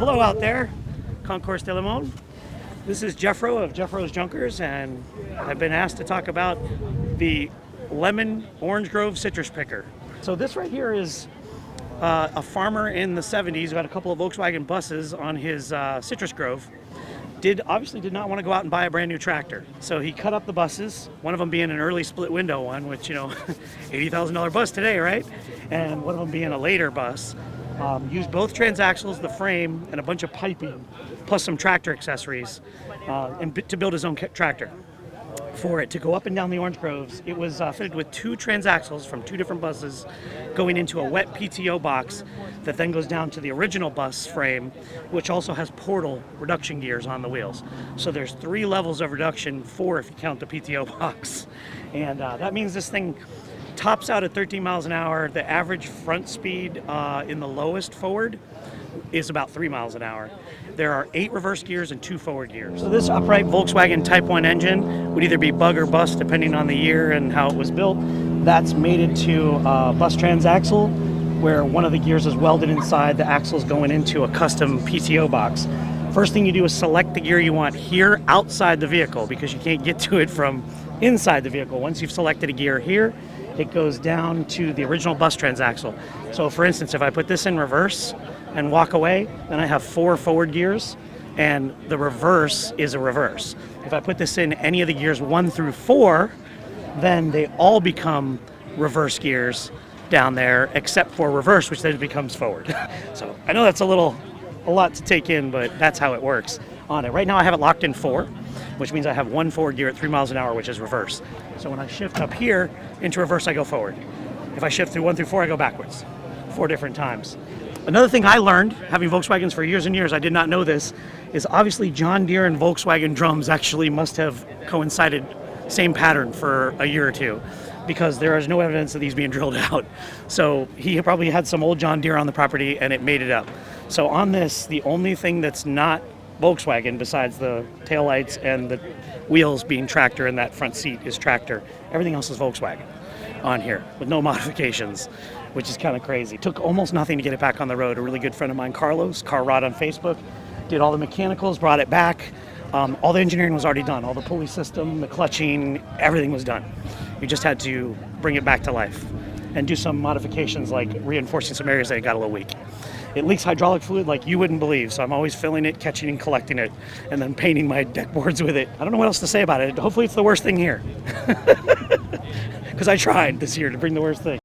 Hello out there, Concours de Le Monde. This is Jeffro of Jeffro's Junkers, and I've been asked to talk about the lemon Orange Grove citrus picker. So this right here is a farmer in the 70s who had a couple of Volkswagen buses on his citrus grove. Obviously did not want to go out and buy a brand new tractor. So he cut up the buses, one of them being an early split window one, which, you know, $80,000 bus today, right? And one of them being a later bus. Used both transaxles, the frame, and a bunch of piping, plus some tractor accessories, to build his own tractor. For it to go up and down the Orange Groves, it was fitted with two transaxles from two different buses going into a wet PTO box that then goes down to the original bus frame, which also has portal reduction gears on the wheels. So there's 3 levels of reduction, 4 if you count the PTO box. And that means this thing tops out at 13 miles an hour. The average front speed in the lowest forward is about 3 miles an hour. There are 8 reverse gears and 2 forward gears. So this upright Volkswagen Type 1 engine would either be bug or bust depending on the year and how it was built. That's mated to a bus transaxle where one of the gears is welded inside, the axle's going into a custom PTO box. First thing you do is select the gear you want here outside the vehicle because you can't get to it from inside the vehicle. Once you've selected a gear here, it goes down to the original bus transaxle. So for instance, if I put this in reverse and walk away, then I have 4 forward gears, and the reverse is a reverse. If I put this in any of the gears 1 through 4, then they all become reverse gears down there, except for reverse, which then becomes forward. So I know that's a lot to take in, but that's how it works on it. Right now I have it locked in 4, which means I have 1 forward gear at 3 miles an hour, which is reverse. So when I shift up here into reverse, I go forward. If I shift through 1 through 4, I go backwards 4 different times. Another thing I learned, having Volkswagens for years and years, I did not know this, is obviously John Deere and Volkswagen drums actually must have coincided same pattern for a year or two, because there is no evidence of these being drilled out. So he probably had some old John Deere on the property and it made it up. So on this, the only thing that's not Volkswagen besides the taillights and the wheels being tractor and that front seat is tractor, everything else is Volkswagen on here with no modifications, which is kind of crazy. Took almost nothing to get it back on the road. A really good friend of mine, Carlos, Car Rod on Facebook, did all the mechanicals, brought it back. All the engineering was already done. All the pulley system, the clutching, everything was done. You just had to bring it back to life and do some modifications like reinforcing some areas that it got a little weak. It leaks hydraulic fluid like you wouldn't believe, so I'm always filling it, catching and collecting it, and then painting my deck boards with it. I don't know what else to say about it. Hopefully it's the worst thing here. Because I tried this year to bring the worst thing.